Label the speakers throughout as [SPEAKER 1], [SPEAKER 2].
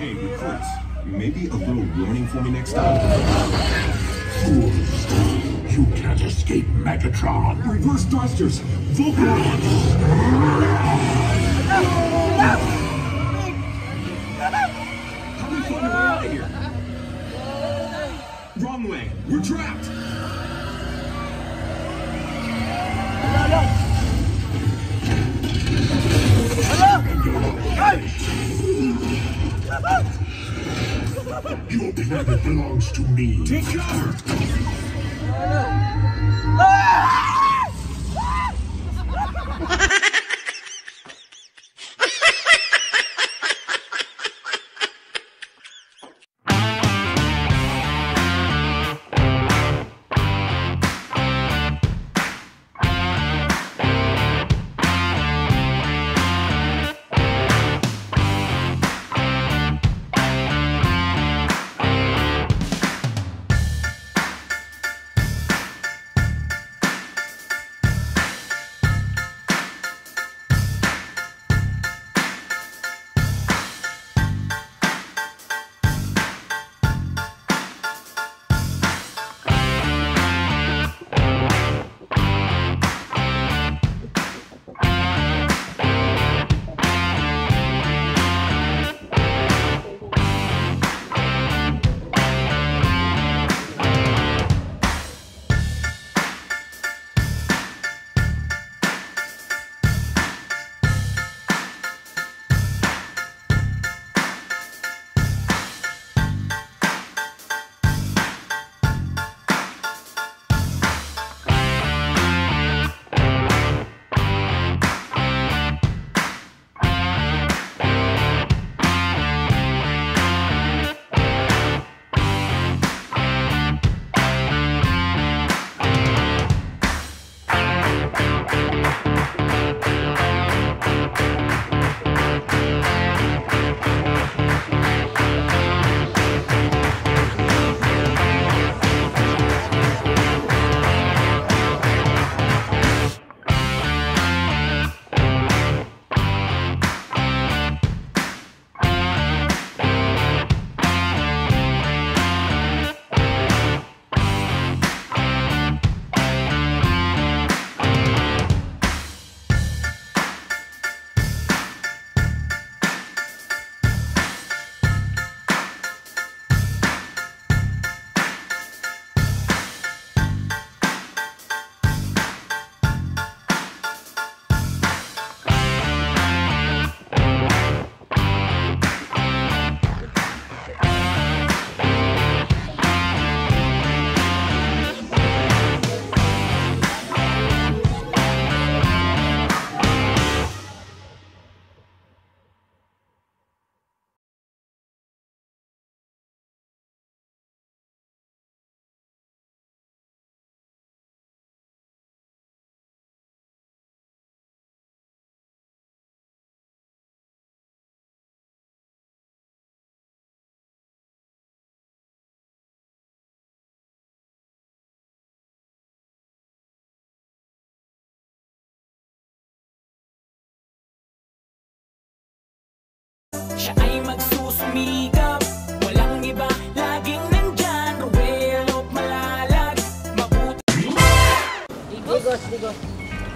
[SPEAKER 1] Hey, recruits, maybe a little warning for me next time.
[SPEAKER 2] Fools, you can't escape Megatron.
[SPEAKER 1] Reverse thrusters, Vulcan! How do we find a way out of here? Wrong way, we're trapped!
[SPEAKER 2] Your planet belongs to me.
[SPEAKER 1] Take cover!
[SPEAKER 3] Siya ay magsusumikap, walang iba, laging nandyan. Ruelo, malalag, mabuti.
[SPEAKER 4] Digos.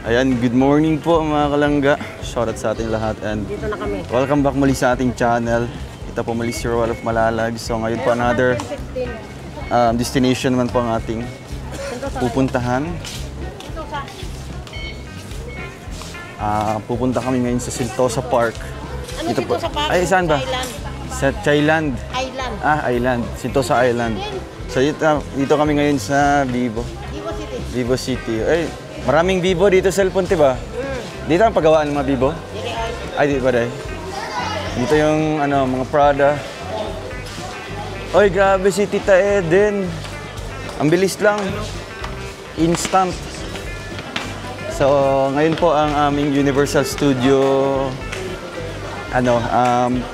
[SPEAKER 5] Ayan, good morning po mga kalangga. Shoutout sa ating lahat and
[SPEAKER 4] Dito na kami.
[SPEAKER 5] welcome back muli sa ating channel. Ito po muli si Roel of Malalag. So ngayon po another destination naman po ang ating pupuntahan. Pupunta kami ngayon sa Sentosa Park.
[SPEAKER 4] Ano
[SPEAKER 5] Ito
[SPEAKER 4] Sentosa Park?
[SPEAKER 5] Ay, saan ba?
[SPEAKER 4] Island.
[SPEAKER 5] Sa Thailand.
[SPEAKER 4] Island.
[SPEAKER 5] Island. Sentosa Island. So dito kami ngayon sa Vivo.
[SPEAKER 4] Vivo City.
[SPEAKER 5] Vivo City. Ay, maraming Vivo dito sa El Ponte ba? Dito ang paggawaan ng mga Vivo?
[SPEAKER 4] Dili ay.
[SPEAKER 5] Ay, dito ba dahil? Dito yung mga Prada. Oy, grabe si Tita Eden. Ang bilis lang. Instant. So, ngayon po ang aming Universal Studio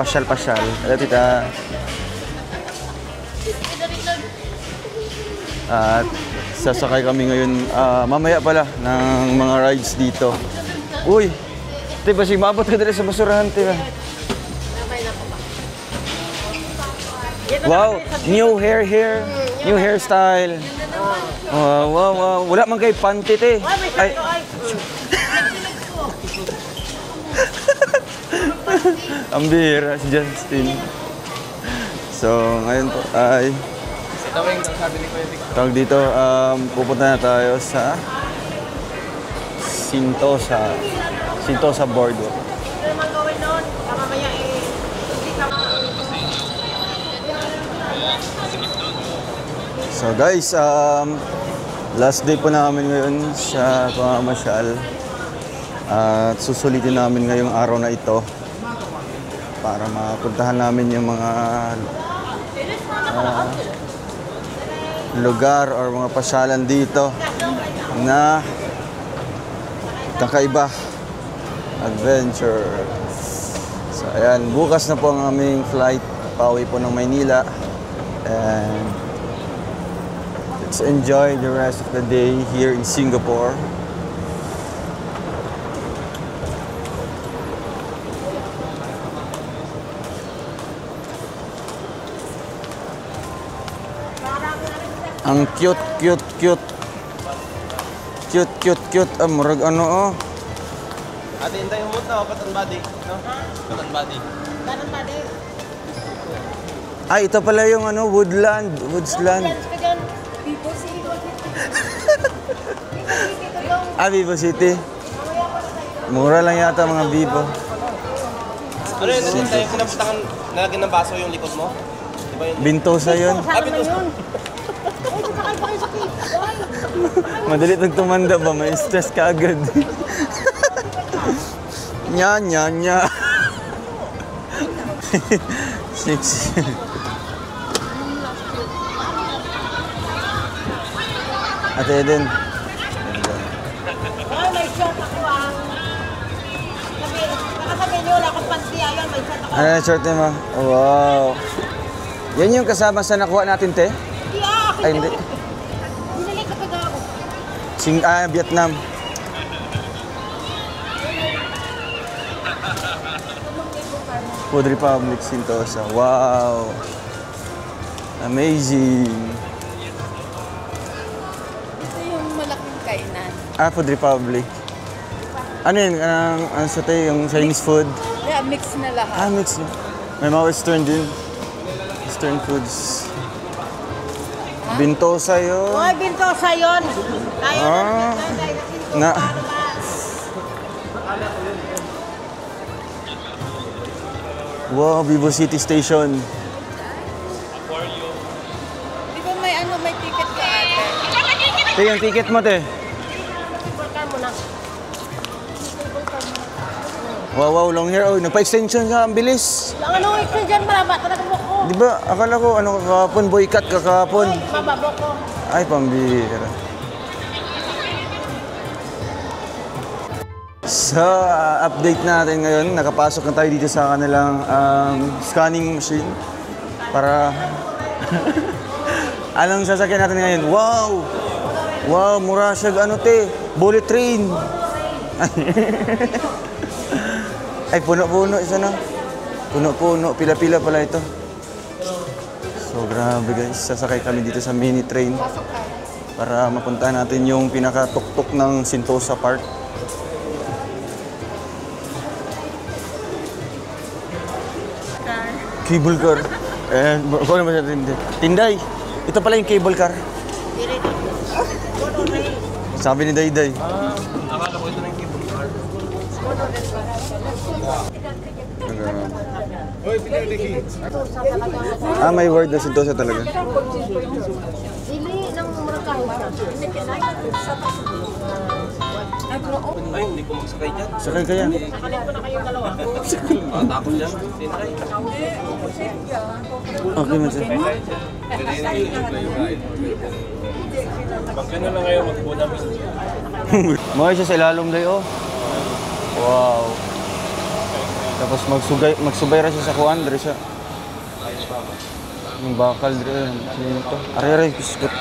[SPEAKER 5] pasyal-pasyal. Hello, Tita. At sasakay kami ngayon, mamaya pala, ng mga rides dito. Uy! Diba, si mabot ka dali sa basurahan, diba? Wow, new hair. New hairstyle. Wow. Wala man kay pantit eh. Ay. Ang bihira si Justin. So, ngayon po ay tawag dito, pupunta na tayo sa Sentosa Boardwalk. So guys, last day po namin ngayon sa pamamasyal. At susulitin namin ngayong araw na ito para mapuntahan namin yung mga lugar or mga pasyalan dito na kakaiba, adventure. So ayan, bukas na po ang aming flight pauwi po ng Maynila, and let's enjoy the rest of the day here in Singapore. Ang cute. Murag ano oh.
[SPEAKER 6] Ate, hintay humot na, cotton body. No? Cotton body.
[SPEAKER 5] Ay, ito pala yung ano, Woodsland. Vivo City. Mura lang yata mga Vivo.
[SPEAKER 6] Ano yun, hintay yung pinapuntakan, nalagyan ng baso yung likod mo? Diba yun?
[SPEAKER 5] Bintosa yun.
[SPEAKER 6] Bintosa.
[SPEAKER 5] Madali itong tumanda ba? May stress ka agad. Nya. 6. Ate Eden.
[SPEAKER 7] Ay, may short ako ah. Nakasabi niyo, wala akong panty. Ayan, may short ako.
[SPEAKER 5] Ano yung short mo? Wow. Yan yung kasama sa nakuha natin, te?
[SPEAKER 7] Hindi ah, akin.
[SPEAKER 5] Ay, hindi.
[SPEAKER 7] Binili ka pa ako.
[SPEAKER 5] Vietnam. Food Republic, Sentosa. Wow. Amazing.
[SPEAKER 8] Ito yung malaking kainan.
[SPEAKER 5] Food Republic. Ano yun? Ano sa tayo? Yung Chinese food?
[SPEAKER 8] Kaya mix na lahat.
[SPEAKER 5] Mix na. May mga Western din. Western foods. Bintosa yun.
[SPEAKER 7] Oy, Bintosa yun. Tayo
[SPEAKER 5] Na. Wow, Vivo City Station.
[SPEAKER 8] Di ba may ticket ka ate?
[SPEAKER 5] Ito yung ticket mo, te. Wow, long hair. Oh, nagpa-extension ka, ang bilis.
[SPEAKER 7] Ang ano, extension malaba. Talaga mo ko.
[SPEAKER 5] Di ba, akala ko, kakapon, boycott kakapon.
[SPEAKER 7] Oy, mababo ko.
[SPEAKER 5] Ay, pambihira. So, update natin ngayon. Nakapasok na tayo dito sa kanilang scanning machine para... Anong sasakyan natin ngayon? Wow! Wow, mura siya, ano te? Bullet train! Ay, puno-puno isa na. Puno-puno, pila-pila pala ito. So, grabe guys. Sasakay kami dito sa mini train para mapunta natin yung pinaka-tuktok ng Sentosa Park. Cable car. Kung ano ba siya Tinday, ito pala yung cable car. Sabi ni Dayday.
[SPEAKER 6] Akala ko ito na yung cable car.
[SPEAKER 5] May word na Sentosa talaga.
[SPEAKER 7] Dili ng murakaw sa.
[SPEAKER 6] Ay, hindi ko magsakay dyan.
[SPEAKER 5] Sakay ka yan.
[SPEAKER 7] Nakalit ko na kayong dalawa.
[SPEAKER 6] Takot dyan. Tinay.
[SPEAKER 5] Okay, man siya.
[SPEAKER 6] Pag gano'n lang ngayon, magpunan mo.
[SPEAKER 5] Mga siya sa ilalom dayo. Wow. Tapos magsubay ra siya sa kuan, dre siya. Yung bakal dre. Sino ito? Are-are, biskot.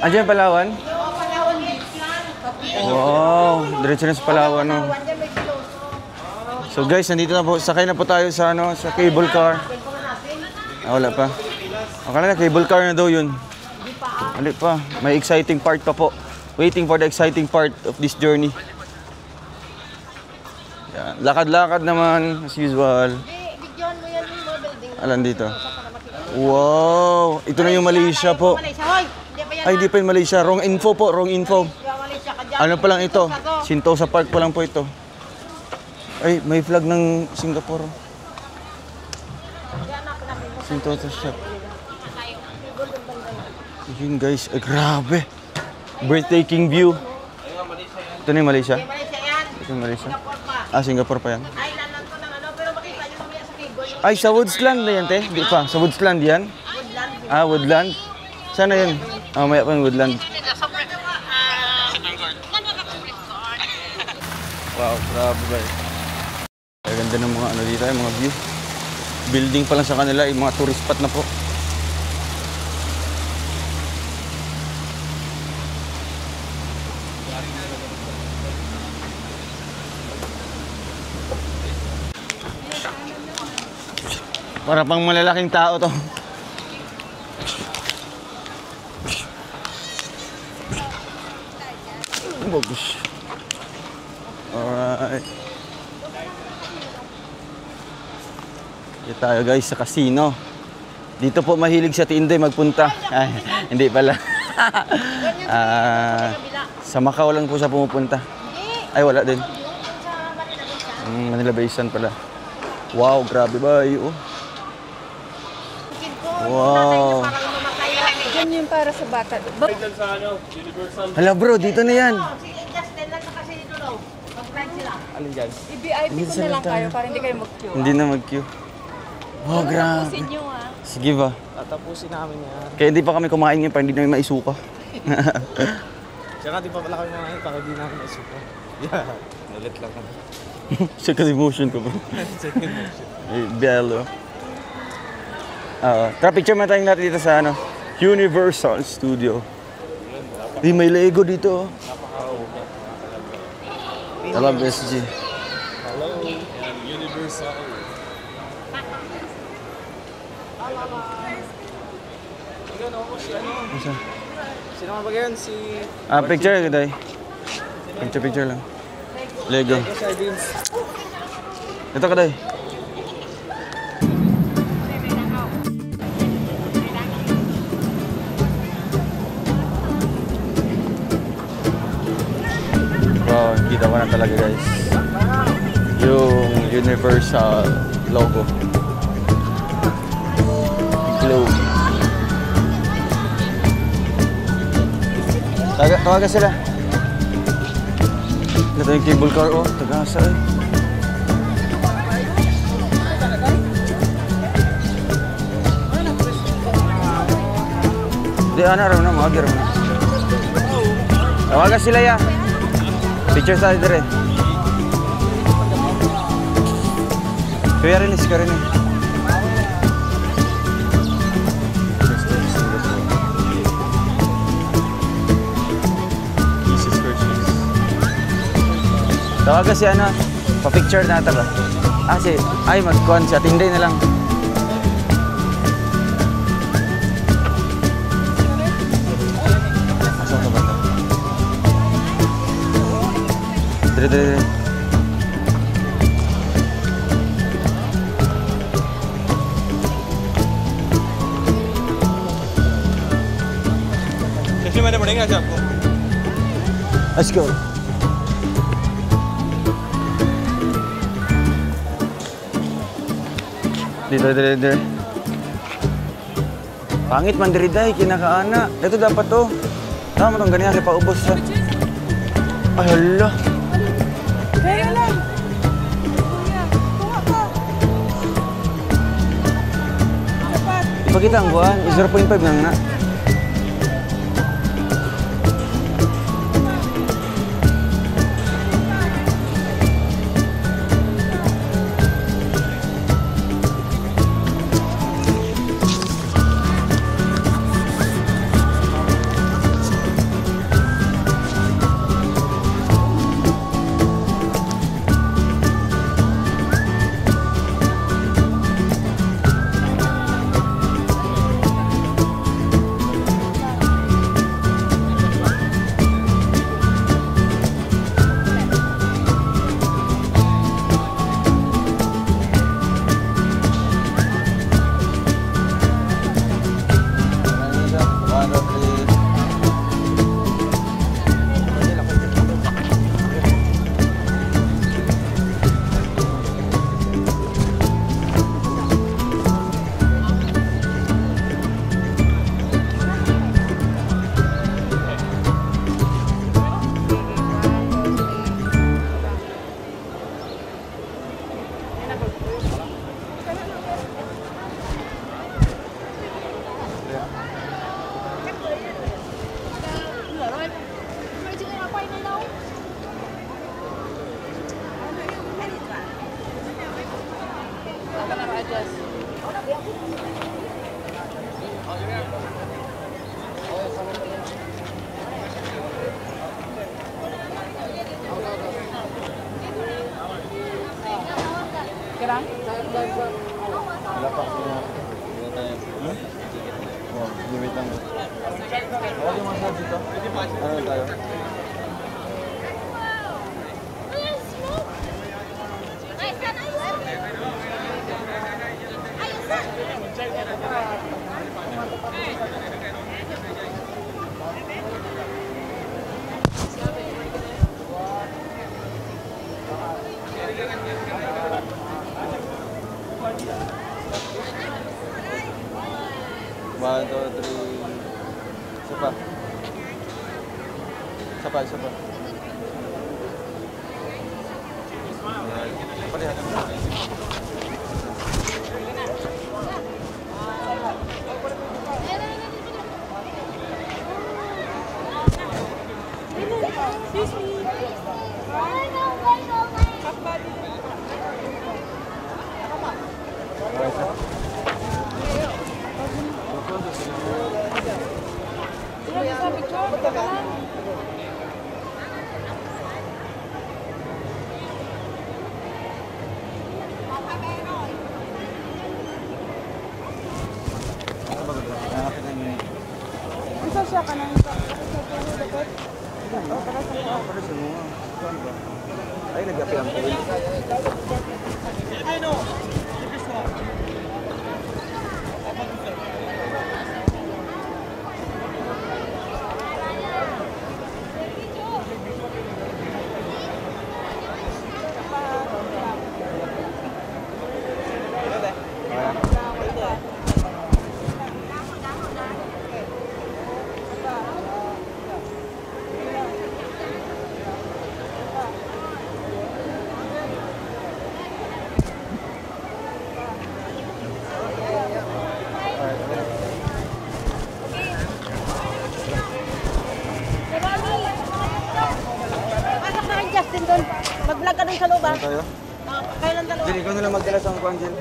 [SPEAKER 5] Andiyan Palawan? Wow, diretso na sa Palawan. No? So guys, nandito na po. Sakay na po tayo sa ano, sa cable car. Ah, wala pa. Akala na cable car na daw yun. Wala pa. May exciting part pa po. Waiting for the exciting part of this journey. Yan. Lakad-lakad naman as usual.
[SPEAKER 7] Bigyan mo yan yung mga building.
[SPEAKER 5] Alam dito. Wow! Ito na yung Malaysia po.
[SPEAKER 7] Malaysia, hoy! Hindi pa yan.
[SPEAKER 5] Ay, di pa yung Malaysia. Wrong info po, wrong info.
[SPEAKER 7] Yung Malaysia ka dyan.
[SPEAKER 5] Ano pa lang ito? Sentosa Park pa lang po ito. Ay, may flag ng Singapore. Sentosa shop. Yun guys, ay grabe. Breathtaking view. Ito na yung Malaysia?
[SPEAKER 7] Malaysia yan.
[SPEAKER 5] Ito yung Malaysia?
[SPEAKER 7] Singapore pa.
[SPEAKER 5] Ah, Singapore pa yan.
[SPEAKER 7] Ay, lanan ko ng ano. Pero makita nyo mamaya sa cable.
[SPEAKER 5] Ay, sa Woodsland na yan, te? Di pa, sa Woodsland yan?
[SPEAKER 7] Woodland.
[SPEAKER 5] Ah, Woodland? Sana yun? Ah, maya pa yung Woodland. Wow, grabe guys. Ay, ganda ng mga ano dito, yung mga view. Building pa lang sa kanila, yung mga tourist spot na po. Para pang malalaking tao to. Bagus. Alright. Dito tayo guys sa casino. Dito po mahilig sa Tinday magpunta. Ay, hindi pala. Sa Macau lang po siya pumupunta. Ay, wala din. Manila Bay Sand pala. Wow, grabe ba? Oh. Wow.
[SPEAKER 8] Yan yung para sa bata.
[SPEAKER 5] Hala bro, dito na yan.
[SPEAKER 8] I-VIP ko na lang kayo para hindi kayo mag-queue.
[SPEAKER 5] Hindi na mag-queue. Wow, grabe.
[SPEAKER 8] Tapusin nyo ah.
[SPEAKER 5] Sige ba?
[SPEAKER 6] Tatapusin namin yan.
[SPEAKER 5] Kaya hindi pa kami kumain ngayon para hindi namin maisuka.
[SPEAKER 6] Tsaka di pa pala kami mga para di namin maisuko. Yeah, nalit lang kami.
[SPEAKER 5] Second emotion ko bro.
[SPEAKER 6] Second motion.
[SPEAKER 5] Bello. Tara picture mo tayong natin dito sa ano, Universal Studio. Di may Lego dito. I love SG.
[SPEAKER 6] Hello, and Universal. Ikaw ako si ano? Sino nga ba yan? Si...
[SPEAKER 5] Picture ka tayo. Picture lang. Lego. Ito ka tayo. Wow, kita ko na talaga guys. Yung Universal logo. Globe. Tawagan sila. Ito yung cable car, oh. Tagasa eh. Di, ano raw na, mag-araw na. Tawagan sila ya. Picture tayo dire. Kuya Rinis, ka rin eh. Tawagan si ano, pa-picture na ata ba? Ay mag-con siya, Tinday na lang. Asa ka ba ito? Dire.
[SPEAKER 6] कैसे मैंने पढ़ेंगे आज आपको?
[SPEAKER 5] Let's go. Dito. Pangit man diri day kinakaana. Ito dapat to. Tama tong ganyan kay paubos siya. Ay hala.
[SPEAKER 8] Kaya lang. Kuya, kuha ka. Sapat.
[SPEAKER 5] Ipakita ang buwan, 0.5 lang na.
[SPEAKER 8] Kerang?
[SPEAKER 5] Wala pa. Wala tayo. Oh, limit lang. Wala yung massage dito. Ano tayo? One, two, three. Isa pa. Isa pa, isa pa. Palihan mo.
[SPEAKER 8] Excuse me. Isa siya ka nang
[SPEAKER 5] Ay, nag-api ang pool.
[SPEAKER 7] Pasok na kay Justin doon. Mag-vlog ka doon sa loob, ah.
[SPEAKER 5] Ano tayo?
[SPEAKER 7] Kailan dalawa?
[SPEAKER 5] Jil, ikaw na lang magdala sa angko, Angel.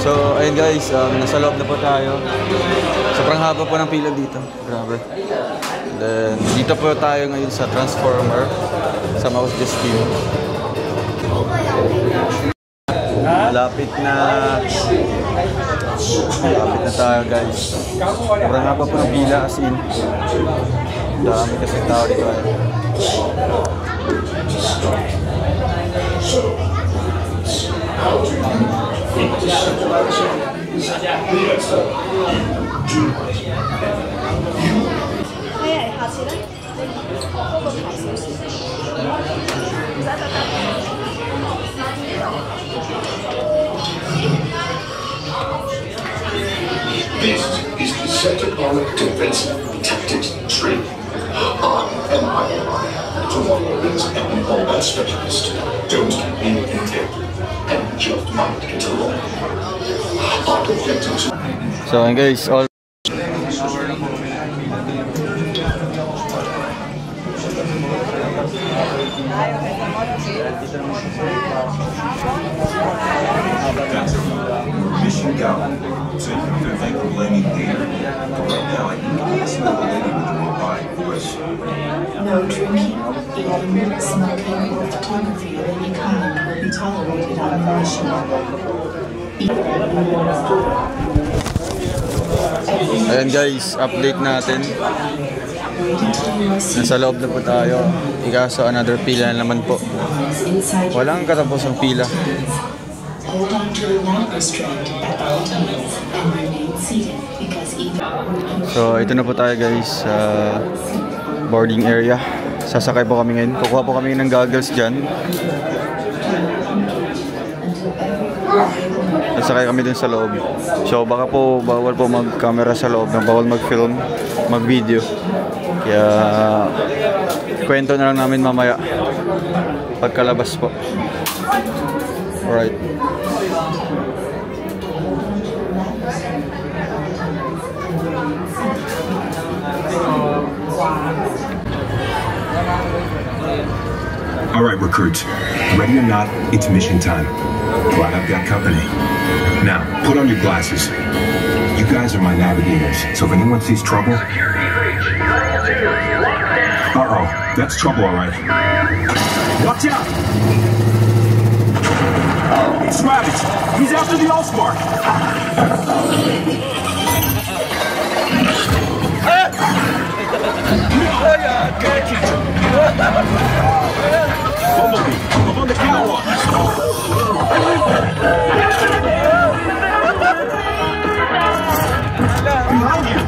[SPEAKER 5] So, hi guys, ayun guys, nasa loob na po tayo. Sobrang haba po ng pila dito. Grabe. Then, dito po tayo ngayon sa Transformer sa Mouse Justin. Lapit na tayo guys. Sobrang haba po ng pila as in. Dami kasi tao dito.
[SPEAKER 2] This is the Centaur Defensive Tactics Training. I am Iron Man, tomorrow is any combat specialist. Don't be intent and just might get along. Our objectives.
[SPEAKER 5] So guys, all
[SPEAKER 1] Mission go. So you can thank the lady here. Right now, I can smell the lady with the mobile voice.
[SPEAKER 9] No drinking, eating, smoking, or photography of any kind will be tolerated on the mission.
[SPEAKER 5] Ayan guys, update natin. Nasa loob na po tayo. Ikaso another pila na naman po. Walang katapos ang pila.
[SPEAKER 9] Hold on to the line restraint at all times and remain seated because even...
[SPEAKER 5] So ito na po tayo guys sa boarding area. Sasakay po kami ngayon. Kukuha po kami ng goggles dyan. sasakay kami dun sa loob. So baka po bawal po mag-camera sa loob, bawal mag-film, mag-video. Kaya kwento na lang namin mamaya pagkalabas po. Alright.
[SPEAKER 1] Alright, recruits. Ready or not, it's mission time. Glad I've got company. Now, put on your glasses. You guys are my navigators, so if anyone sees trouble... Uh-oh, that's trouble, alright. Watch out! It's Ravage! He's after the Allspark! Bumblebee, up on the catwalk! Behind you!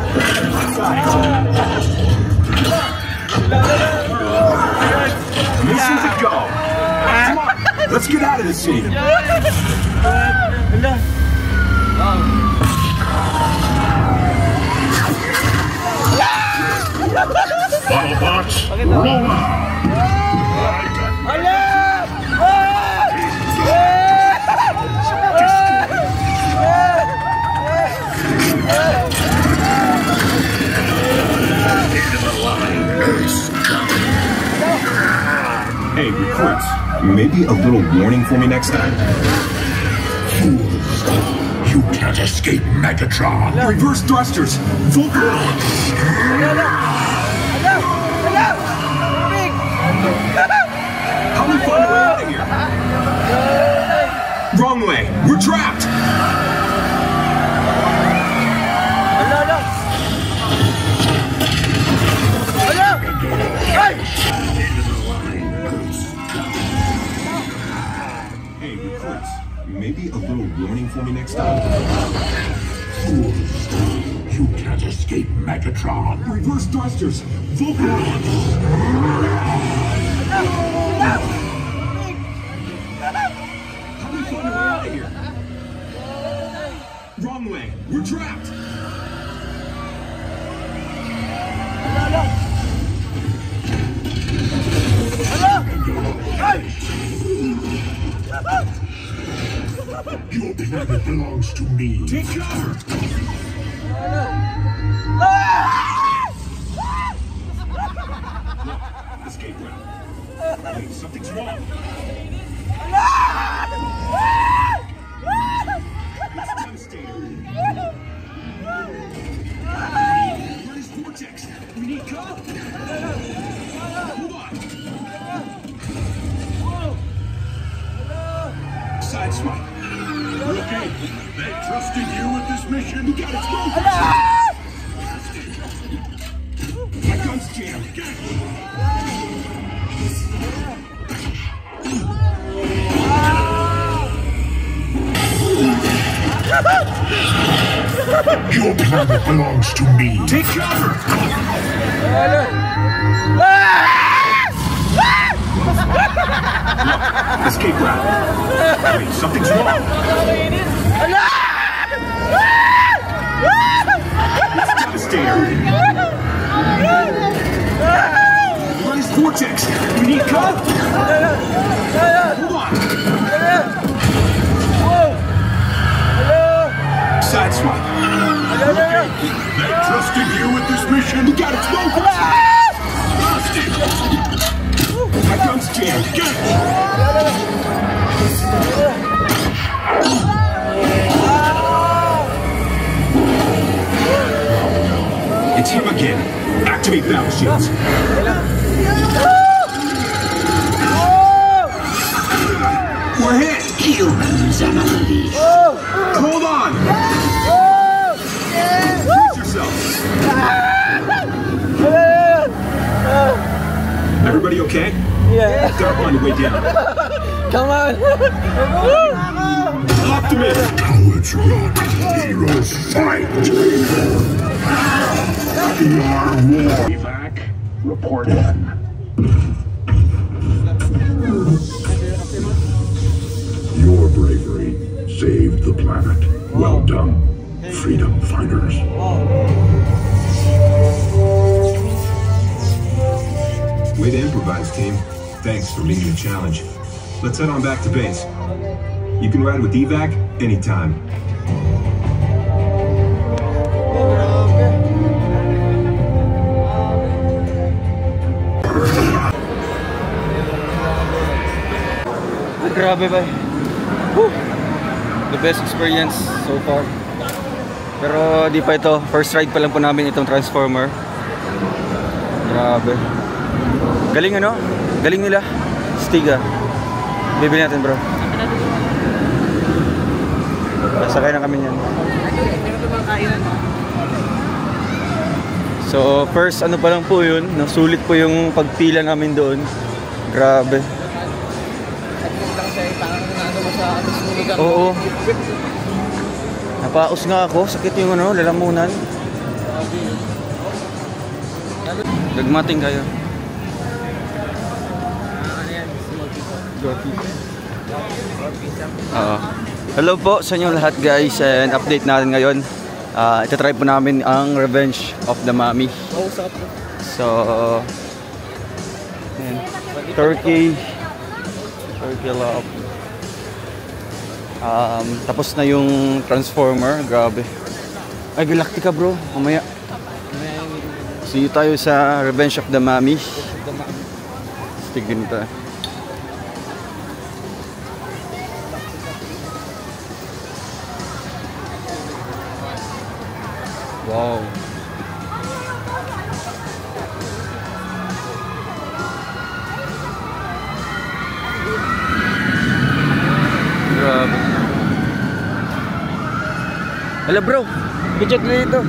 [SPEAKER 1] Mission to go! Come on, let's get out of this scene!
[SPEAKER 2] Autobots, roll out!
[SPEAKER 1] Hey, recruits, maybe a little warning for me next time?
[SPEAKER 2] Fools, you can't escape Megatron!
[SPEAKER 1] Reverse thrusters! Vulcan! How do we find a way out of here? Wrong way! We're trapped! Hey, recruits, maybe a little warning for me next time?
[SPEAKER 2] Fools, you can't escape Megatron!
[SPEAKER 1] Reverse thrusters! Vulcan! How do we find a way out of here? Wrong way! We're trapped!
[SPEAKER 2] Your planet belongs to me.
[SPEAKER 1] Take cover! Escape route. Wait, something's wrong. It's devastating. Where is Vortex? We need cover. Hold on. Sideswipe.
[SPEAKER 2] Okay, they trusted you with this mission.
[SPEAKER 1] We got it. My gun's jammed.
[SPEAKER 2] Your planet belongs to me.
[SPEAKER 1] Take cover. Escape route. Wait, something's wrong. It's devastating. Where is Vortex? We need cover. Hold on. Sideswipe.
[SPEAKER 2] Okay, they trusted you with this mission.
[SPEAKER 1] We got it. Focus. My gun's jammed. Get it. It's him again. Activate battle shields. We're hit.
[SPEAKER 2] Humans and unleashed.
[SPEAKER 1] Hold on. Brace yourselves. Everybody okay? Yeah. Gotta find a way down.
[SPEAKER 4] Come on.
[SPEAKER 1] Optimus.
[SPEAKER 2] Cowards run, heroes fight. We are war. Evac, report in. Your bravery saved the planet. Well done, freedom fighters.
[SPEAKER 1] Way to improvise, team. Thanks for meeting the challenge. Let's head on back to base. You can ride with evac anytime.
[SPEAKER 5] Grabe ba? Woo! The best experience so far. Pero di pa ito. First ride pa lang po namin itong Transformer. Grabe. Galing ano? Galing nila. Stiga. Bibili natin bro. Sakay na kami niyan. So first ano pa lang po yun. Nasulit po yung pagpila namin doon. Grabe. Oo. Napaos nga ako. Sakit yung ano, lalamunan. Nagmating kayo. Hello po sa inyo lahat guys. And update natin ngayon. Ito-try po namin ang Revenge of the Mummy. So Turkey love. Tapos na yung Transformer. Grabe. Ay, Galactica bro. Mamaya. See you tayo sa Revenge of the Mummy. Stick din ito. Wow. Grabe. Hello bro, picture na dito.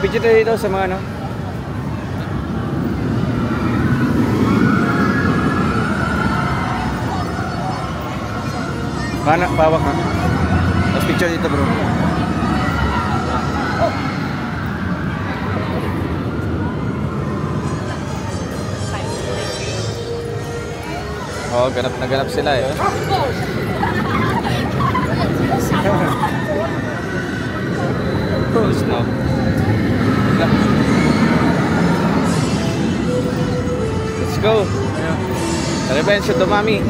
[SPEAKER 5] Picture na dito sa mga ano. Mana, pawak ha. Tapos picture dito bro. Oh, ganap na ganap sila eh. Oh, no. Let's go. Revenge of the Mummy.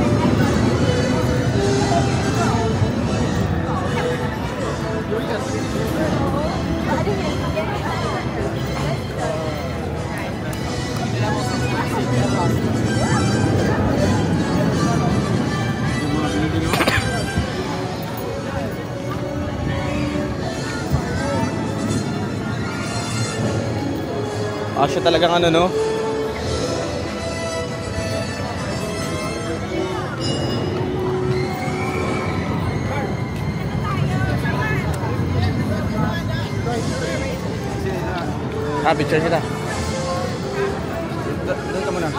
[SPEAKER 5] Siya talagang ano no. Picture kita. Doon ka muna.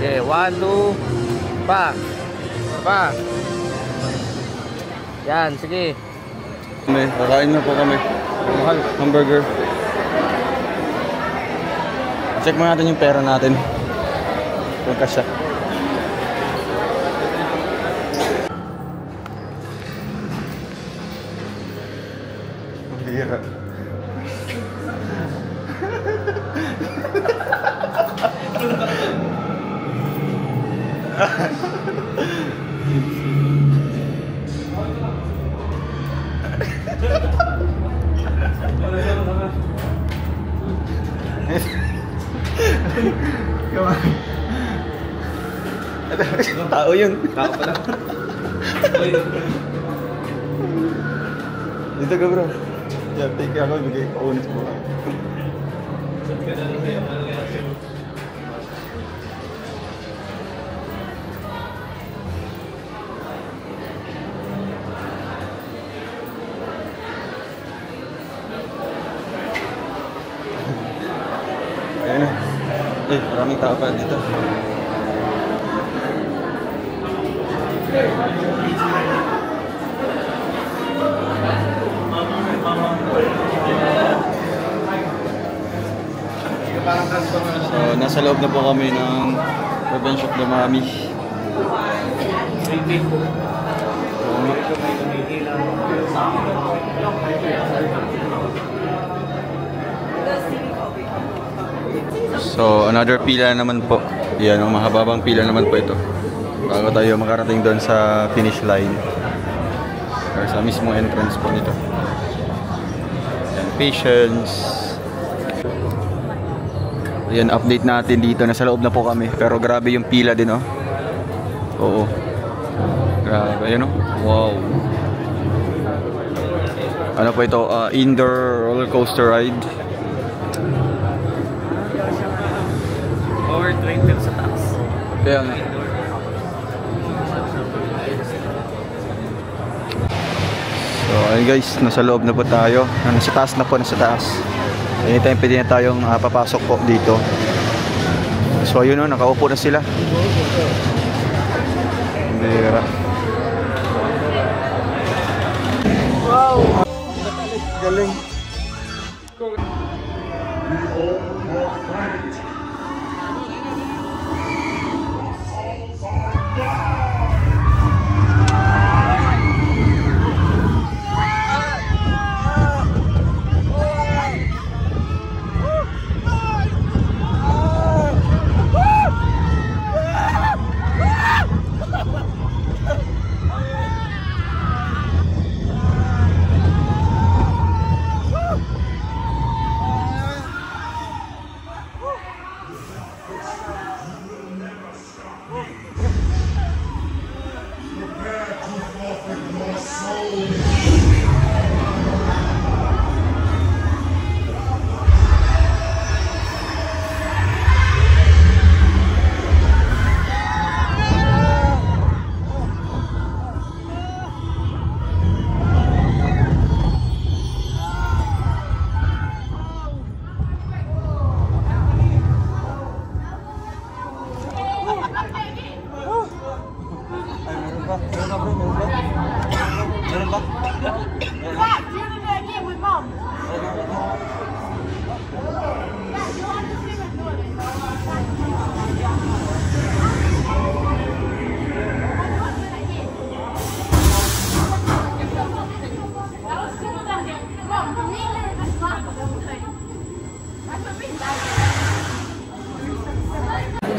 [SPEAKER 5] Okay, 1, 2, pa. Yan, sige. Kakain na po kami. Mahal, hamburger. Check mo natin yung pera natin. Kung kasya. Mahira. Tao yun. Tao pala. Dito ka bro. Yeah, take ako. Bigay ko ulit mo. Maraming tao pa dito. So, nasa loob na po kami ng Revenge of the Mummy. So, another pila naman po. Yan, mahababang pila naman po ito. Bago tayo makarating doon sa finish line. Or sa mismong entrance po nito. Yan, patience. Yan, update natin dito. Nasa loob na po kami. Pero grabe yung pila din, oh. Oo. Grabe, yun, oh. Wow. Ano po ito? Indoor roller coaster ride.
[SPEAKER 6] Over 20 sa taas.
[SPEAKER 5] Kaya nga. So, ayun guys. Nasa loob na po tayo. Nasa taas na po, nasa taas. Anytime pwede na tayong papasok po dito. So ayun o, nakaupo na sila. Bira. Wow! Galing.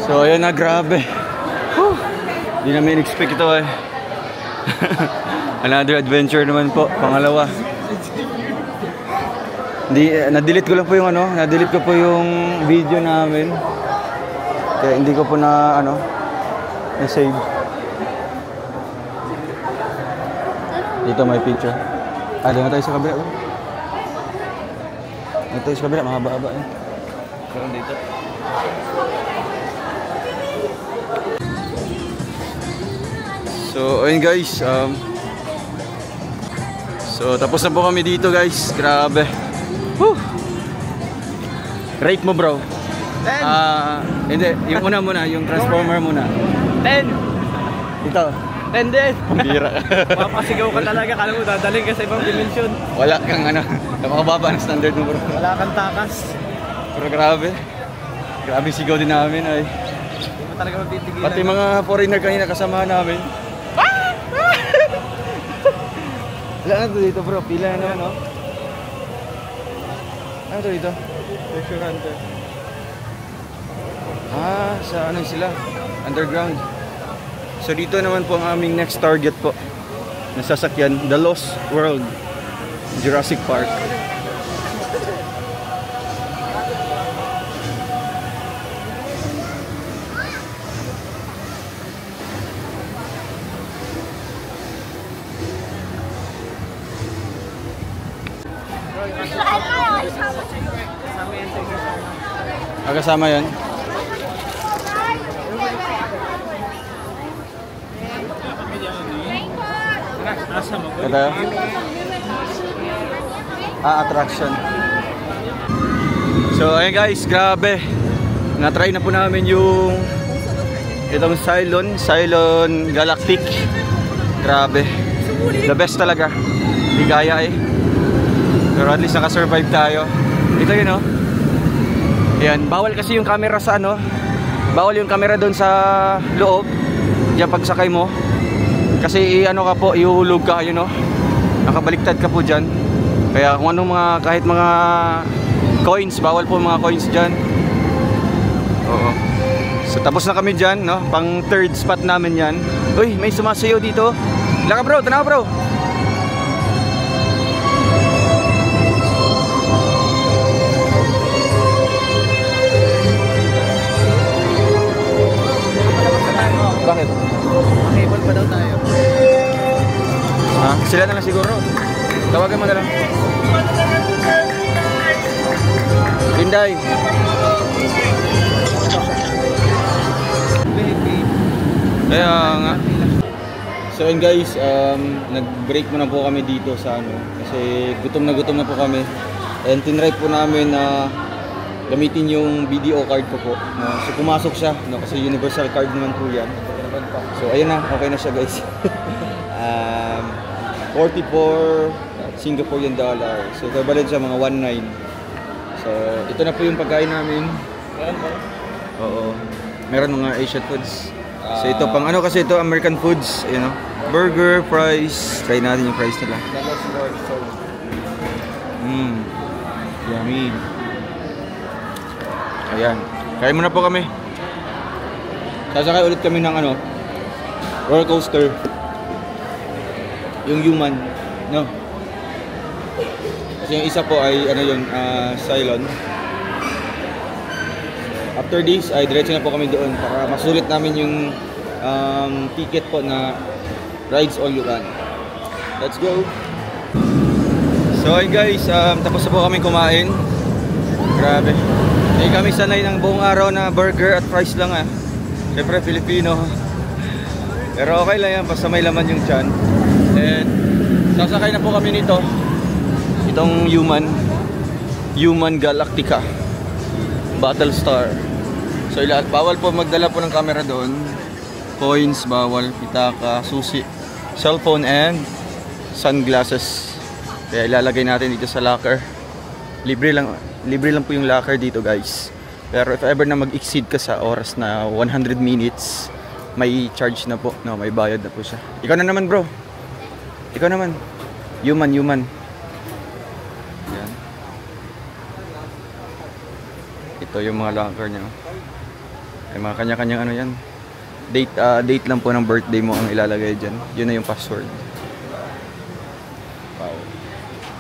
[SPEAKER 5] So ayun na, grabe. Hindi namin expect ito eh. Another adventure naman po, pangalawa. Na-delete ko lang po yung na-delete ko po yung video namin. Kaya hindi ko po na-save. Dito may picture. Doon tayo sa kabila. Doon tayo sa kabila, mahaba-haba eh. Meron dito. So, ayun guys, so tapos na po kami dito guys, grabe. Woo! Rate mo bro. 10! Hindi, yung una muna, yung transformer muna.
[SPEAKER 6] 10!
[SPEAKER 5] Ito.
[SPEAKER 6] 10 din!
[SPEAKER 5] Bira.
[SPEAKER 6] Mapasigaw ka talaga, kala mo dadaling ka sa ibang dimensyon.
[SPEAKER 5] Wala kang napakababa ng standard mo bro.
[SPEAKER 6] Wala kang takas.
[SPEAKER 5] Pero grabe. Grabe sigaw din namin ay.
[SPEAKER 6] Hindi mo talaga mapitigilan.
[SPEAKER 5] Pati mga foreigner kanina kasama namin. Wala na dito bro, pila na naman Ano to dito?
[SPEAKER 6] Treasure Hunter.
[SPEAKER 5] Sa sila? Underground. So dito naman po ang aming next target po na sasakyan, The Lost World, Jurassic Park. Kasama yan. Ito? Attraction. So ayun guys, grabe. Na-try na po namin yung itong Cylon Galactic. Grabe. The best talaga. Hindi gaya eh. Pero at least naka-survive tayo. Ito yun oh. Ayan, bawal kasi yung camera sa ano. Bawal yung camera doon sa loob. Diyan pagsakay mo. Kasi ano ka po, ihulog ka yun oh. Nakabaliktad ka po dyan. Kaya kung anong mga, kahit mga coins, bawal po mga coins dyan. Oo. So tapos na kami dyan, no? Pang third spot namin yan. Uy, may sumasayo dito. Laka bro, tanaw bro. Bakit?
[SPEAKER 6] Makibol pa daw tayo.
[SPEAKER 5] Ha? Sila na lang siguro. Tawagan mo na lang. Linday. Kaya nga. So yun guys, nag-break muna po kami dito sa ano. Kasi gutom na po kami. And tinry po namin na gamitin yung video card ko po. So pumasok siya, no? Kasi universal card naman po yan. So ayun na, okay na siya guys. 44 Singaporean dollar. So equivalent siya mga 19. So ito na po yung pagkain namin. Oo. Meron mga Asian foods. So ito pang ano kasi ito American foods, you know. Burger, fries. Try natin yung fries nila. Yummy. Ayan. Kain muna po kami. Sasakay ulit kami ng ano, roller coaster. Yung human, no? Kasi yung isa po ay ano yun, Cylon. After this ay diretso na po kami doon para masulit namin yung ticket po na rides all you can. Let's go. So hey guys, tapos na po kami kumain. Grabe. Hindi kami sanay ng buong araw na burger at fries lang ah. Siyempre Filipino. Pero okay lang yan, basta may laman yung tiyan. And sasakay na po kami nito. Itong Human Galactica Battlestar. So bawal po magdala po ng camera doon. Coins bawal, pitaka, susi, cellphone and sunglasses. Kaya ilalagay natin dito sa locker. Libre lang po yung locker dito guys. Pero if ever na mag-exceed ka sa oras na 100 minutes, may charge na po, no, may bayad na po siya. Ikaw na naman bro. Ikaw naman. Human. Yan. Ito yung mga locker niya. Ay mga kanya-kanyang ano yan. Date lang po ng birthday mo ang ilalagay dyan. Yun na yung password. Wow.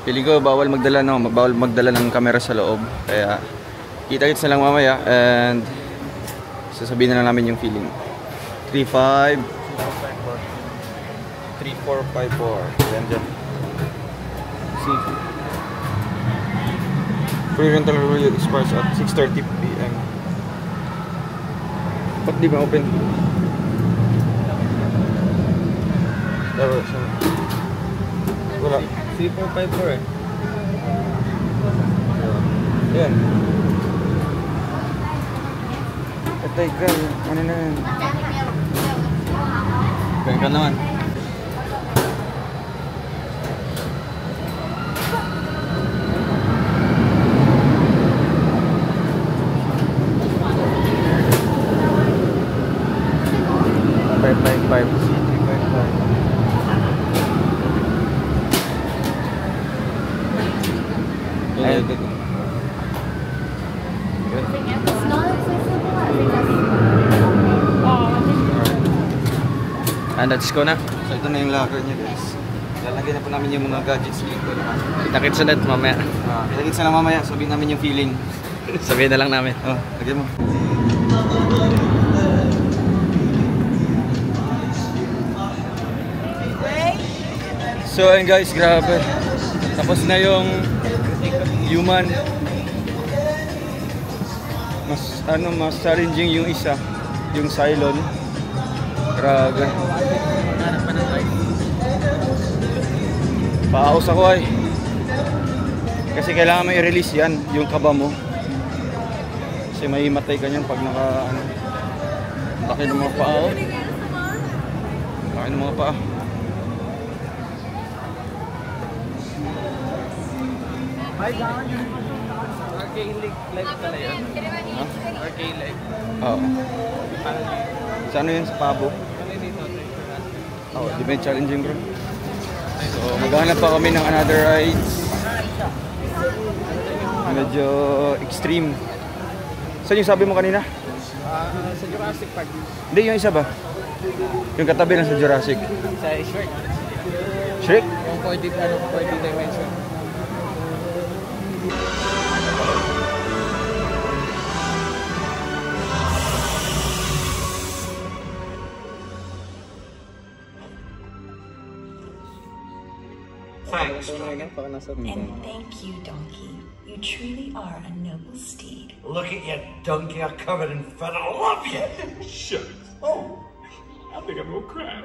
[SPEAKER 5] Feeling ko bawal magdala ng camera sa loob. Kaya kita-kits na lang mamaya and sasabihin na lang namin yung feeling. 3454. Yan. See. Free rental period expires at 6:30 PM. Ba't di ba open? Wala. 3454 eh. Ayan. Teka, ano na yan? Ganyan ka naman. And let's go na. So ito na yung locker niya guys. Lalagyan na po namin yung mga gadgets dito.
[SPEAKER 6] Kita-kits na natin mamaya.
[SPEAKER 5] Kita-kits na lang mamaya. Sabihin namin yung feeling.
[SPEAKER 6] Sabihin na lang namin.
[SPEAKER 5] Lagyan mo. So ayun guys, grabe. Tapos na yung human. Mas challenging yung isa, yung Cylon. Grabe. Paus ako ay. Kasi kailangan mo i-release yan, yung kaba mo. Kasi may matay ka niyan pag naka ano. Laki ng mga paa. Oh. Laki ng mga paa.
[SPEAKER 6] Live pala yun.
[SPEAKER 5] Ha?
[SPEAKER 6] RK Live.
[SPEAKER 5] Oo. Sa ano yun? Sa Pabo? Oo, di ba yung challenging bro? So, maghahanap pa kami ng another rides. Medyo extreme. Saan yung sabi mo kanina?
[SPEAKER 6] Sa Jurassic Park.
[SPEAKER 5] Hindi, yung isa ba? Yung katabi lang sa Jurassic.
[SPEAKER 6] Sa Shrek.
[SPEAKER 5] Shrek?
[SPEAKER 6] Yung 4D dimension.
[SPEAKER 2] Thanks,
[SPEAKER 9] And thank you, donkey. You truly are a noble steed.
[SPEAKER 2] Look at you, donkey. I'm covered in fat. I love you.
[SPEAKER 10] Shucks. Oh, I think I'm gonna cry.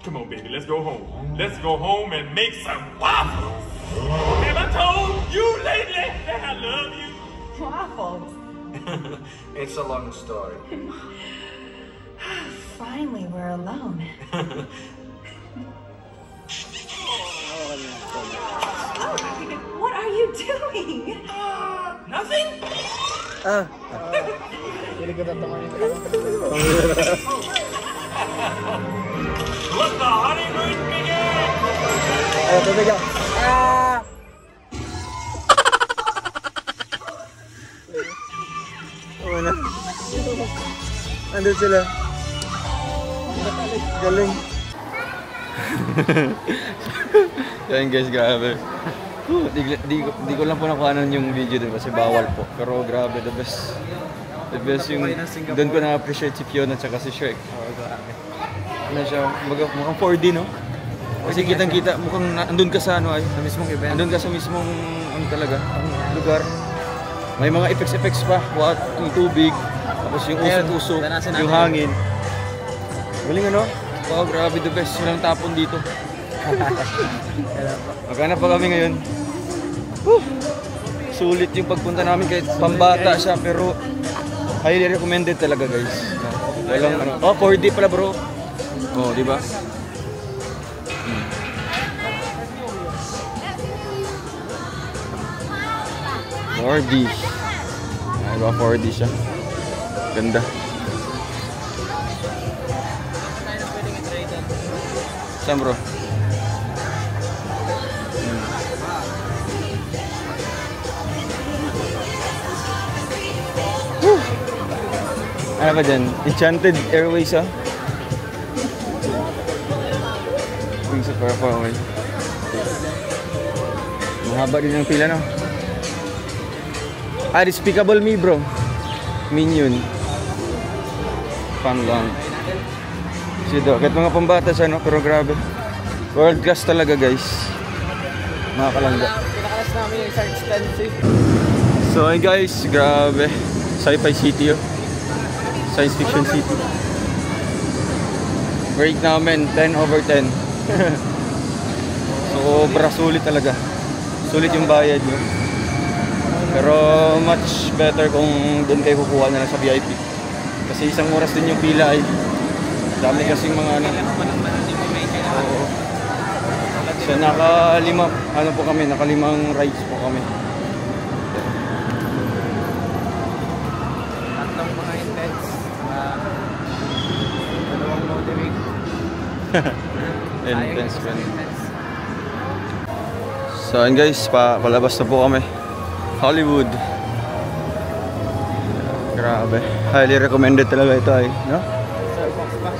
[SPEAKER 10] Come on, baby, let's go home. Let's go home and make some waffles. Have I told you lately that I love you?
[SPEAKER 9] Waffles.
[SPEAKER 2] It's a long story.
[SPEAKER 9] Finally, we're alone. What are you doing?
[SPEAKER 2] Nothing? Let the honeymoon begin!
[SPEAKER 5] Ay, tubig ka. Oo na. Andun sila. Galing. Yan guys, grabe. Di ko lang po nakuhanan yung video din kasi bawal po. Pero grabe, the best. The best yung doon ko na-appreciate si Fiona at saka si Shrek. Ano siya, mukhang 4D, no? Kasi kitang-kita, mukhang andun ka sa ano ay. Sa mismong event. Andun ka sa mismong ano talaga, lugar. May mga effects pa, yung tubig, tapos yung usok-usok, yung hangin. Galing ano? Wow, grabe, the best. Walang tapon dito. Maghanap pa kami ngayon. Sulit yung pagpunta namin kahit pambata siya, pero highly recommended talaga guys. Walang ano. Oh, 4D pala bro. Oh, di ba? 4D. Ay, ba 4D siya. Ganda. Saan bro? Ano ba dyan? Enchanted Airways ah. Wings of Farfar. Mahaba din ang pila no? Despicable Me bro. Minion. Fun lang. Sido, kahit mga pambata siya no? Pero grabe. World class talaga guys. Mga kalangga.
[SPEAKER 6] Pinakalas namin yung Shark Stancy.
[SPEAKER 5] So ayun guys, grabe. Sci-fi city oh. Science fiction city. Rate namin 10/10. Sobra sulit talaga. Sulit yung bayad nyo. Pero much better kung doon kayo kukuha na lang sa VIP. Kasi isang oras din yung pila ay. Dami kasing mga ano. So nakalimang rides po kami.
[SPEAKER 6] Tatlong mga intense. Dalawang motivate.
[SPEAKER 5] Intense pa. So ayun guys, palabas na po kami. Hollywood. Grabe. Highly recommended talaga ito ay, no?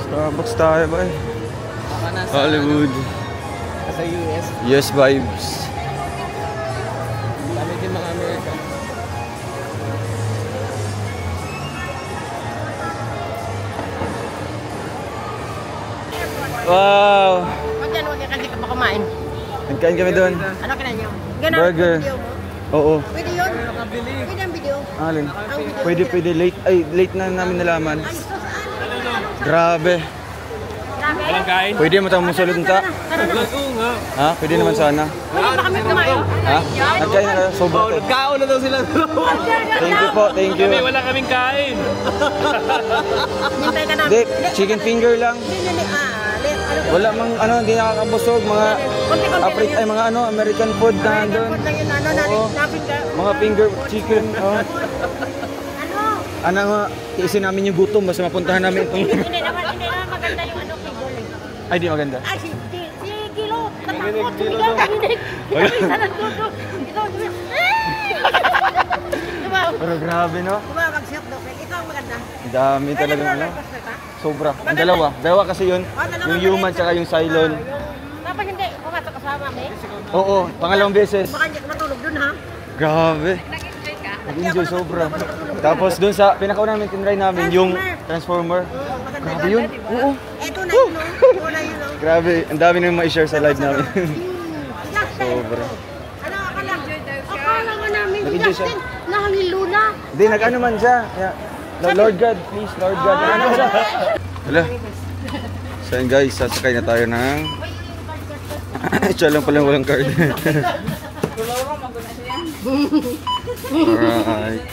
[SPEAKER 5] Starbucks tayo ba eh. Hollywood.
[SPEAKER 6] Sa US.
[SPEAKER 5] US vibes.
[SPEAKER 6] Dami din mga American.
[SPEAKER 5] Wow!
[SPEAKER 7] Huwag yan, kasi ka pa kumain.
[SPEAKER 5] Nagkain kami doon.
[SPEAKER 7] Ano kinain niyo? Ganun,
[SPEAKER 5] Burger.
[SPEAKER 7] video mo?
[SPEAKER 5] Oo.
[SPEAKER 7] Pwede yun? Pwede ang video?
[SPEAKER 5] Alin?
[SPEAKER 7] Ang video.
[SPEAKER 5] Pwede. Late na namin nalaman.
[SPEAKER 7] Ay, ito saan?
[SPEAKER 5] Grabe.
[SPEAKER 7] Grabe?
[SPEAKER 10] Walang kain.
[SPEAKER 5] Pwede mo tayong musulog nita? Ha? Pwede naman sana. Ha? Nagkain na kayo? Sobra to.
[SPEAKER 6] Nagkaon na daw sila.
[SPEAKER 5] Thank you po, thank you.
[SPEAKER 10] Kami, wala kaming kain.
[SPEAKER 5] Hindi, chicken finger lang. Wala mang ano, hindi nakakabusog. Mga mga ano, American food na doon. Oo. Mga finger chicken. Oh. Ano nga, tiisin namin yung gutom basta mapuntahan namin itong...
[SPEAKER 7] Hindi naman maganda yung ano figure.
[SPEAKER 5] Ay, di maganda.
[SPEAKER 7] Ay, si Kilo, natakot, sumigaw ka, hindi. Isa ng dudo. Ito, diba?
[SPEAKER 5] Pero grabe, no?
[SPEAKER 7] Diba, mag-shot daw. Ikaw ang maganda.
[SPEAKER 5] Ang dami talaga, ano? Sobra. Ang dalawa. Dalawa kasi yun. Yung human tsaka yung Cylon.
[SPEAKER 7] Tapos hindi, pumasok kasama, may?
[SPEAKER 5] Oo, pangalawang beses.
[SPEAKER 7] Baka hindi ka matulog dun, ha?
[SPEAKER 5] Grabe. Nag-enjoy sobra. Tapos dun sa pinakauna namin tinry namin yung Transformer. Grabe yun. Oo.
[SPEAKER 7] Ito na yun, no? Ito na yun, no?
[SPEAKER 5] Grabe, ang dami nang ma-share sa live namin. Sobra.
[SPEAKER 7] Ano, akala mo namin ni
[SPEAKER 5] Nag-enjoy siya.
[SPEAKER 7] Justin, nahangilo na.
[SPEAKER 5] Hindi, nag-ano man siya. Lord God, please, Lord God. Ano siya? Hala. So yun guys, sasakay na tayo ng... Siya lang pala walang card. Alright.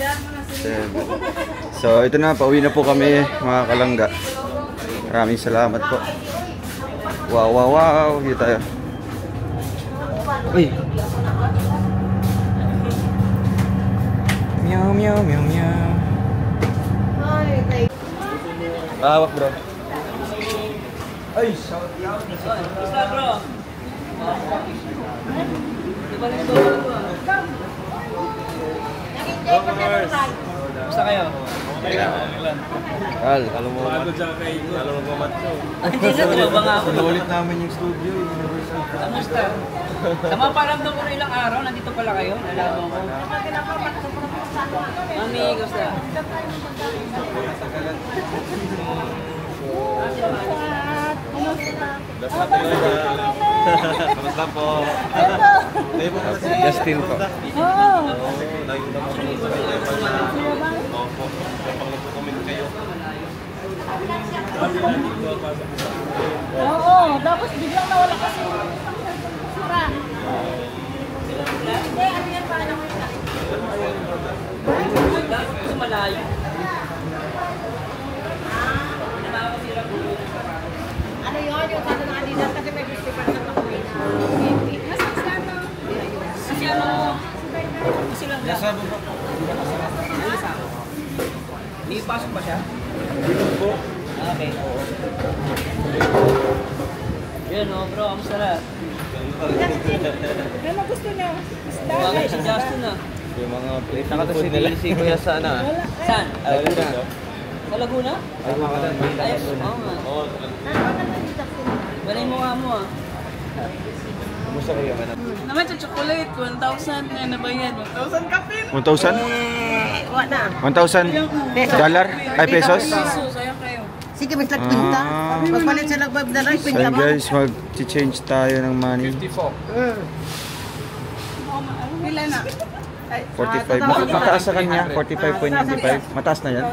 [SPEAKER 5] So ito na, pauwi na po kami mga kalangga. Maraming salamat po. Wow, wow, wow. Dito tayo. Uy. Meow, meow, meow, meow. Hawak bro. Ay, shout out. Isa bro.
[SPEAKER 6] Basta kayo?
[SPEAKER 5] Al, alam mo.
[SPEAKER 10] Pagod siya kay Iko. Alam mo ba matso?
[SPEAKER 6] Hindi ba nga ako?
[SPEAKER 5] Pinulit namin yung studio, Universal.
[SPEAKER 6] Kamusta? Tama paramdam ko na ilang araw, nandito pala kayo, nalaman ko. Mami, gusto?
[SPEAKER 10] Kamusta po?
[SPEAKER 5] Justin po.
[SPEAKER 7] Oo, tapos biglang nawala kasi sura. Hindi, ano yan pa naman yun?
[SPEAKER 6] Gusto malayo.
[SPEAKER 7] Ano yun? Yung sabi ng Adidas kasi may 50% ako na.
[SPEAKER 6] Kasi ano, kasi lang lang. May pasok ba siya? Okay. Yun o bro, ang sarap.
[SPEAKER 8] Ano gusto niya?
[SPEAKER 6] Bakit si Justin na?
[SPEAKER 5] Yung mga plate nakatasi nila si Kuya sana.
[SPEAKER 6] Saan?
[SPEAKER 5] Laguna.
[SPEAKER 6] Sa Laguna? Ayos, oo nga. Balay mo nga mo ah.
[SPEAKER 5] Kumusta kayo?
[SPEAKER 8] Naman sa chocolate, 1,000 na ba yan? 1,000 kapin?
[SPEAKER 5] 1,000?
[SPEAKER 7] Wala.
[SPEAKER 5] 1,000? Dollar? Ay, pesos?
[SPEAKER 8] Peso, sayang kayo.
[SPEAKER 7] Sige, may pinta. Mas palit sila magdala,
[SPEAKER 5] So
[SPEAKER 7] pinta mo.
[SPEAKER 5] guys, mag-change tayo ng money.
[SPEAKER 10] 54.
[SPEAKER 8] Pila na?
[SPEAKER 5] 45. Mataas sa kanya, 45.95. Mataas na yan.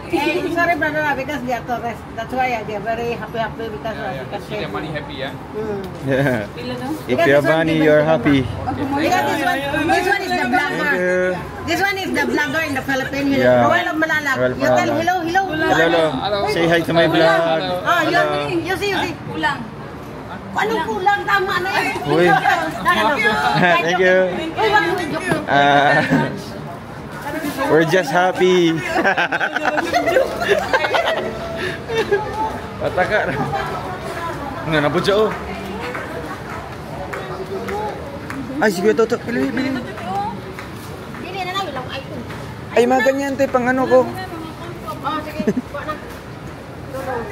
[SPEAKER 7] Eh, sorry brother, because they are tourists. That's why they are very happy because
[SPEAKER 10] Keep your money happy, yeah?
[SPEAKER 5] Yeah.
[SPEAKER 8] Pila na?
[SPEAKER 5] If you have money, you're happy.
[SPEAKER 7] Because this one is the blogger.
[SPEAKER 5] Thank you.
[SPEAKER 7] This one is the blogger in the Philippines. You
[SPEAKER 5] Yeah.
[SPEAKER 7] know, Royal of Malalag.
[SPEAKER 5] Royal of
[SPEAKER 7] You tell
[SPEAKER 5] Malalag.
[SPEAKER 7] hello.
[SPEAKER 5] Hello. Say hi to my vlog.
[SPEAKER 7] Ah, you see.
[SPEAKER 8] Kulang.
[SPEAKER 7] Anong kulang? Tama na yan.
[SPEAKER 5] Uy. Thank you.
[SPEAKER 7] Uy, wag mo joke.
[SPEAKER 5] We're just happy. Pataka. Nga nabot siya oh. Ay, sige, toto. Pili.
[SPEAKER 7] Hindi na lang, ilang item.
[SPEAKER 5] Ay, mga ganyan, te, pang ano ko.
[SPEAKER 7] Oh, sige. Kuha na. Tulong.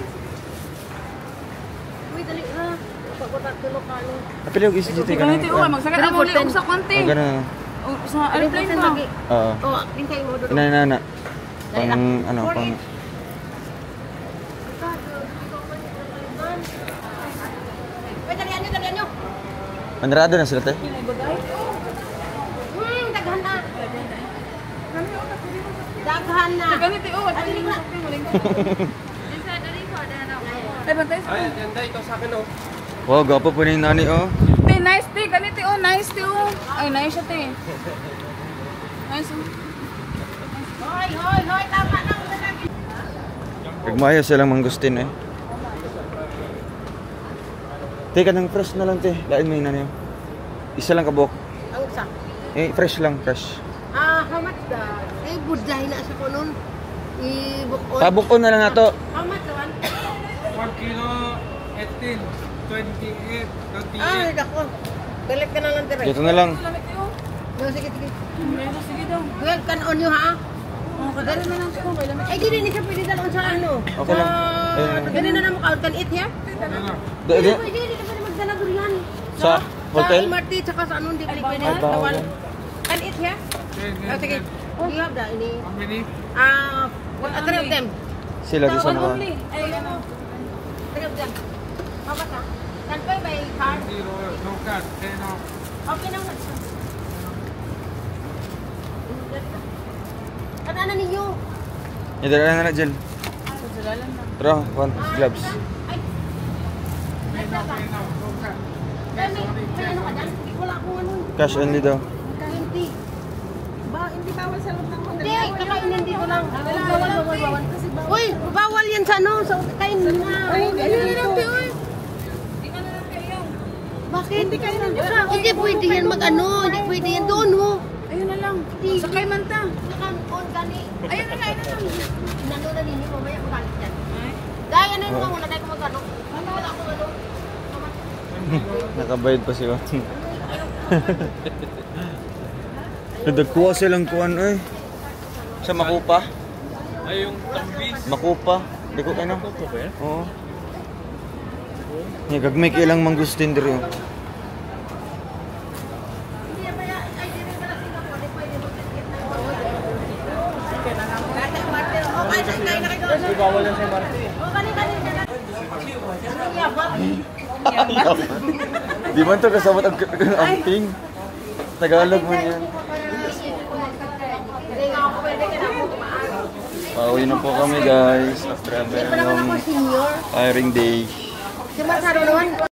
[SPEAKER 7] Uy, dali na. Pagkutak tulog ka no.
[SPEAKER 5] Apili yung isip ka
[SPEAKER 8] Ganito
[SPEAKER 5] na.
[SPEAKER 8] magsagat ako ulit sa konti.
[SPEAKER 5] Ang gano'n.
[SPEAKER 8] Sa airplane ba?
[SPEAKER 5] Oo.
[SPEAKER 7] Oh, hintay mo doon.
[SPEAKER 5] Inanana. Pang ano, pang...
[SPEAKER 7] Uy, dalian nyo.
[SPEAKER 5] Manrado na sila, te.
[SPEAKER 7] Daghan na. Daghan na.
[SPEAKER 8] Ganito oh,
[SPEAKER 7] Dali na.
[SPEAKER 8] Ay, bantay sa
[SPEAKER 6] Ay, ganda. Ito sa akin, oh.
[SPEAKER 5] Wow, gwapo po ni nani, oh.
[SPEAKER 8] Te, nice te. Ganito, oh. Nice te, oh. Ay, nice siya, te. Nice, oh.
[SPEAKER 7] Hoy, hoy, hoy, tama na.
[SPEAKER 5] Nagmaya silang mangustin, eh. Teka, nang fresh na lang, te. Lain mo yung nani, oh. Isa lang kabok.
[SPEAKER 7] Ang sa?
[SPEAKER 5] Eh, fresh lang, fresh.
[SPEAKER 7] How much the? Eh, good dahil na siya ko nun. I-bukon.
[SPEAKER 5] Pabukon na lang na to.
[SPEAKER 7] How much the one?
[SPEAKER 10] 1 kilo, 18, 28, 38.
[SPEAKER 7] Ah, dako. Balik ka na lang, Tere.
[SPEAKER 5] Dito na lang.
[SPEAKER 7] No, sige, sige.
[SPEAKER 8] Sige daw.
[SPEAKER 7] Well, can on you, ha?
[SPEAKER 8] Oh, kadali na lang siya. Kailan na.
[SPEAKER 7] Eh, di rin siya pwede dalawang sa ano.
[SPEAKER 5] Okay lang.
[SPEAKER 7] Ganun na naman ka. Can eat here?
[SPEAKER 5] Di- di-
[SPEAKER 7] Pwede, di naman magdala durian.
[SPEAKER 5] Sa hotel?
[SPEAKER 7] Sa MRT, tsaka sa ano, hindi pwede.
[SPEAKER 5] Ay, bawal.
[SPEAKER 7] Can eat here? Oh, sige. Do you have that? Ini?
[SPEAKER 10] How many?
[SPEAKER 7] Three of them.
[SPEAKER 5] Sila di sa mga.
[SPEAKER 8] Ay, ano.
[SPEAKER 7] Three of them. How much, ha? Can pay by card?
[SPEAKER 10] Zero, no card, 10 off.
[SPEAKER 7] Okay lang. Ano na ninyo?
[SPEAKER 5] Idala na na dyan.
[SPEAKER 8] Sulalan na.
[SPEAKER 5] Tara, gloves.
[SPEAKER 7] Ay. Ay, baba. May ano ka dyan? Wala akong ano.
[SPEAKER 5] Cash only daw.
[SPEAKER 7] 20.
[SPEAKER 8] Hindi bawal sa loob ng hotel.
[SPEAKER 7] Hindi, kakainin dito lang. Bawal. Uy, bawal yan sa ano. Sa kain na.
[SPEAKER 8] Ay, ayun na lang, te, uy. Hindi ka na lang kayo.
[SPEAKER 7] Bakit? Hindi kayo lang. Hindi pwede yan mag-ano. Hindi pwede yan doon, ho.
[SPEAKER 8] Ayun na lang. Sakay man ta.
[SPEAKER 7] Naka-on gani.
[SPEAKER 8] Ayun na lang, ayun na lang.
[SPEAKER 7] Nano na ninyo, mamaya kumalit yan. Dahil ano yung mga muna, dahil ko mag-ano. Wala akong ano.
[SPEAKER 5] Nakabayad pa siya. Nadagkuha silang kuwan, eh. Sa Makupa?
[SPEAKER 10] Ay, yung tambis.
[SPEAKER 5] Makupa. Di ko ano? Oo. Gagmay kailang mangustin diri.
[SPEAKER 6] Bawal yan sa MRT.
[SPEAKER 5] Di man to kasabot ang amping. Tagalog man yan. Pauwi na po kami guys after a very long hiring day.
[SPEAKER 7] Si Marsaro naman.